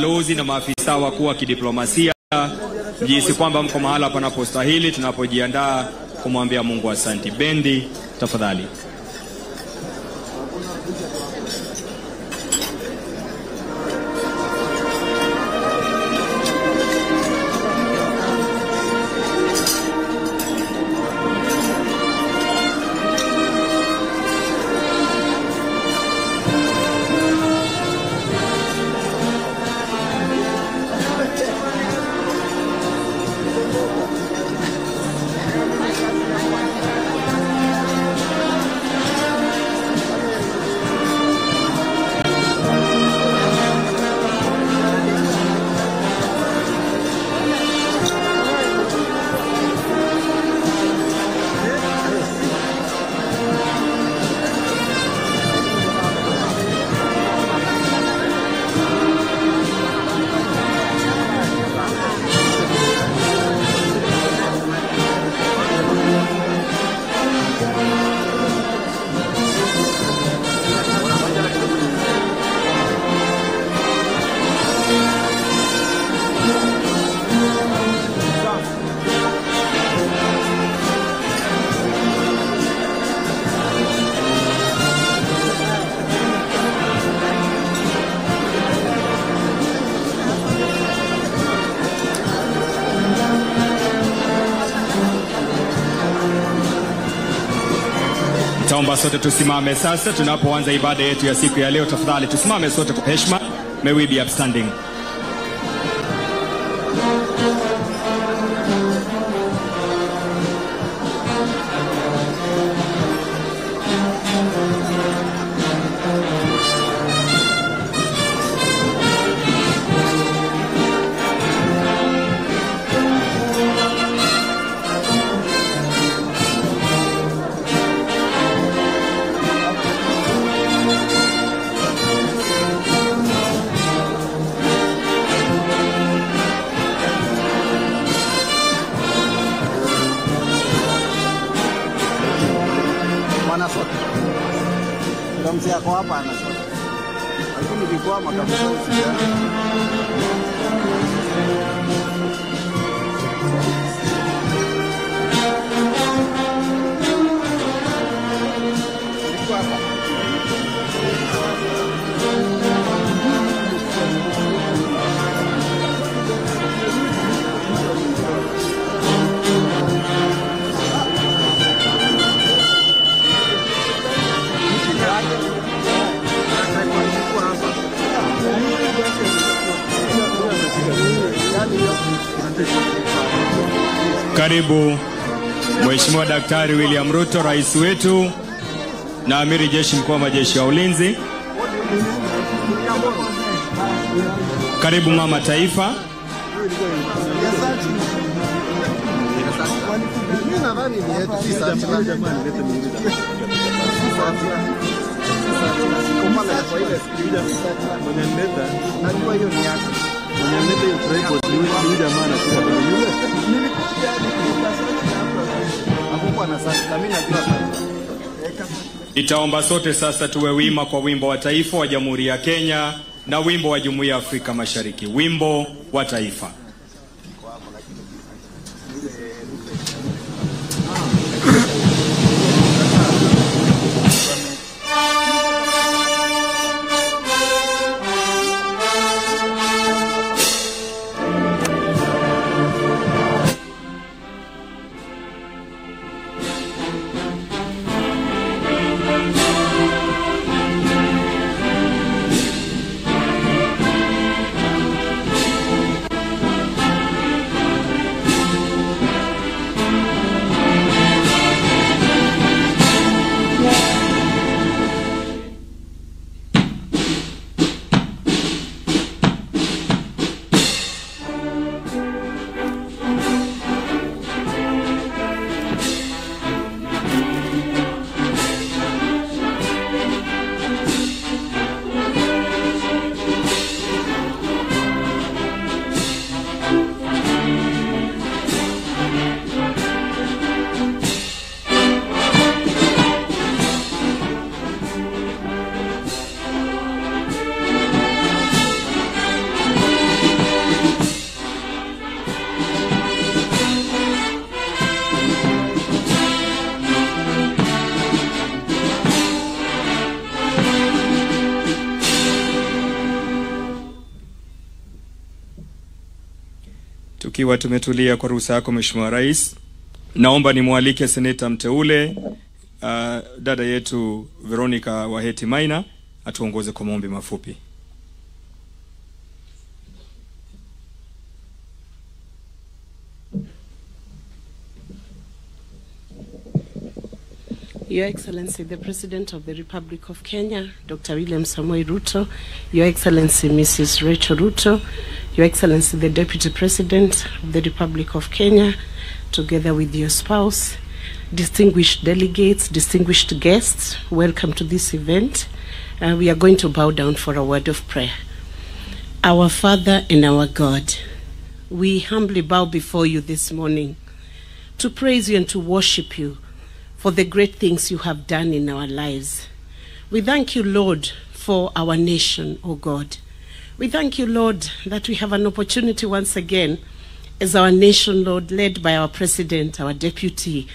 Balozi na maafisa wakuu wa kidiplomasia, jinsi kwamba mko mahala panapostahili tunapojiandaa kumwambia Mungu asante. Bendi, tafadhali. Naomba sote tusimame sasa tunapoanza ibada yetu ya siku ya leo. Tafadhali tusimame sote kwa heshima. May we be upstanding. Yako hapa anasema. Lakini before makamisa usijana. Karibu Mheshimiwa Daktari William Ruto, rais wetu na amiri jeshi mkuu wa majeshi ya ulinzi. Karibu mama taifa. Itaomba sote sasa tuwe wima kwa wimbo wa taifa wa Jamhuri ya Kenya na wimbo wa Jumuiya ya Afrika Mashariki. Wimbo wa taifa. Tukiwa tumetulia kwa ruhusa yako Mheshimiwa Rais, naomba nimwalike seneta mteule dada yetu Veronica Waheti Maina atuongoze kwa maombi mafupi. Your Excellency, the President of the Republic of Kenya, Dr. William Samoei Ruto, Your Excellency, Mrs. Rachel Ruto, Your Excellency, the Deputy President of the Republic of Kenya, together with your spouse, distinguished delegates, distinguished guests, welcome to this event. We are going to bow down for a word of prayer. Our Father and our God, we humbly bow before you this morning to praise you and to worship you for the great things you have done in our lives. We thank you, Lord, for our nation, O God. We thank you, Lord, that we have an opportunity once again as our nation, Lord, led by our President, our Deputy,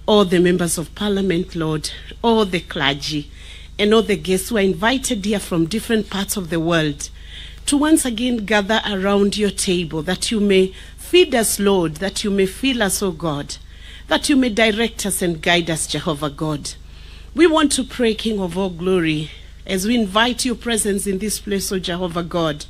all the members of Parliament, Lord, all the clergy, and all the guests who are invited here from different parts of the world to once again gather around your table, that you may feed us, Lord, that you may fill us, O God, that you may direct us and guide us, Jehovah God. We want to pray, King of all glory, as we invite your presence in this place, O Jehovah God,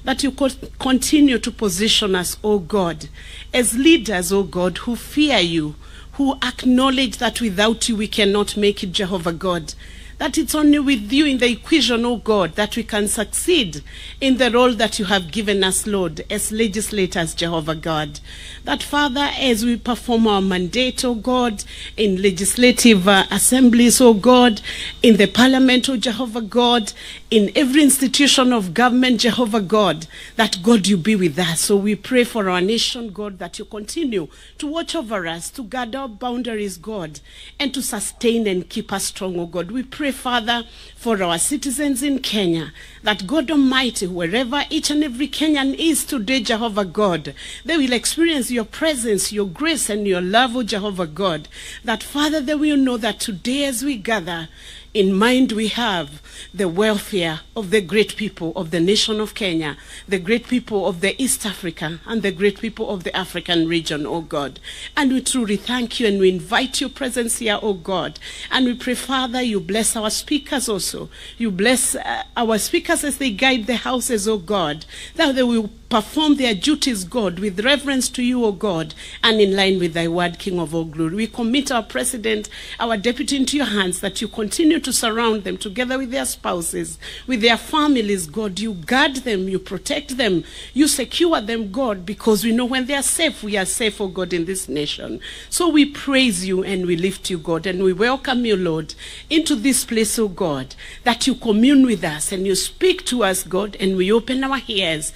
that you continue to position us, O God, as leaders, O God, who fear you, who acknowledge that without you we cannot make it, Jehovah God, that it's only with you in the equation, O God, that we can succeed in the role that you have given us, Lord, as legislators, Jehovah God. That, Father, as we perform our mandate, O God, in legislative assemblies, O God, in the Parliament, O Jehovah God, in every institution of government, Jehovah God, that, God, you be with us. So we pray for our nation, God, that you continue to watch over us, to guard our boundaries, God, and to sustain and keep us strong, O God. We pray, Father, for our citizens in Kenya, that, God Almighty, wherever each and every Kenyan is today, Jehovah God, they will experience your presence, your grace, and your love, O Jehovah God. That, Father, they will know that today as we gather, in mind we have the welfare of the great people of the nation of Kenya, the great people of the East Africa, and the great people of the African region, O God. And we truly thank you and we invite your presence here, O God. And we pray, Father, you bless our speakers also. You bless our speakers as they guide the houses, O God, that they will perform their duties, God, with reverence to you, O God, and in line with thy word, King of all glory. We commit our President, our Deputy into your hands, that you continue to surround them together with their spouses, with their families, God. You guard them, you protect them, you secure them, God, because we know when they are safe, we are safe, O God, in this nation. So we praise you and we lift you, God, and we welcome you, Lord, into this place, O God, that you commune with us and you speak to us, God, and we open our ears,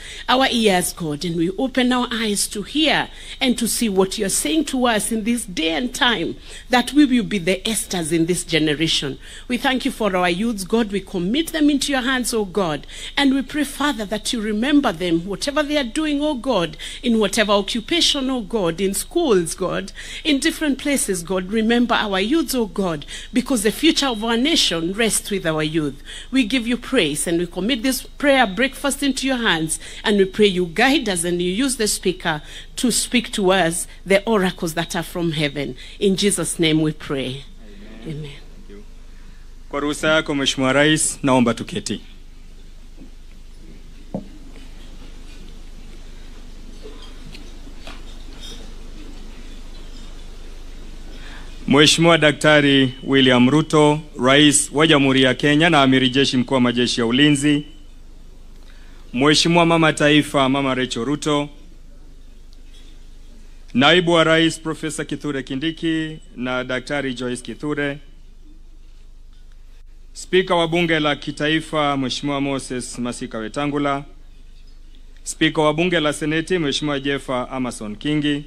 God, and we open our eyes to hear and to see what you're saying to us in this day and time, that we will be the Esthers in this generation. We thank you for our youths, God. We commit them into your hands, oh God, and we pray, Father, that you remember them, whatever they are doing, oh God, in whatever occupation, oh God, in schools, God, in different places, God. Remember our youths, oh God, because the future of our nation rests with our youth. We give you praise and we commit this prayer breakfast into your hands, and we pray you guide us and you use the speaker to speak to us the oracles that are from heaven. In Jesus' name we pray. Amen. Amen. Thank you. Kwa ruhusa yako Mheshimiwa Rais, naomba tuketi. Mheshimiwa Daktari William Ruto, Rais wa Jamhuri ya Kenya na Amiri Jeshi Mkuu wa Majeshi ya Ulinzi, Mheshimiwa Mama Taifa Mama Rachel Ruto, Naibu wa Rais Profesa Kithure Kindiki na Daktari Joyce Kithure, Spika wa Bunge la Kitaifa Mheshimiwa Moses Masika Wetangula, Spika wa Bunge la Seneti Mheshimiwa Jeffa Amason Kingi,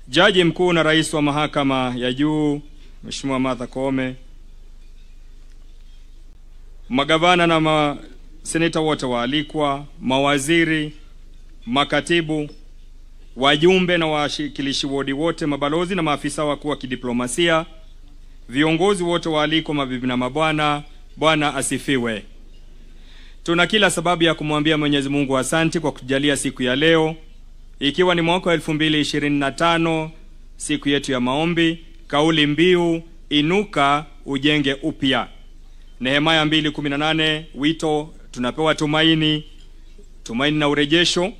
Jaji Mkuu na Rais wa Mahakama ya Juu Mheshimiwa Martha Koome, magavana na maseneta wote waalikwa, mawaziri, makatibu, wajumbe na washikilishi wodi wote, mabalozi na maafisa wakuu wa kidiplomasia, viongozi wote waalikwa, mabibi na mabwana, Bwana asifiwe. Tuna kila sababu ya kumwambia Mwenyezi Mungu asante kwa kutujalia siku ya leo, ikiwa ni mwaka 2025, siku yetu ya maombi, kauli mbiu inuka ujenge upya. Nehemia 2:18, wito tunapewa tumaini na urejesho.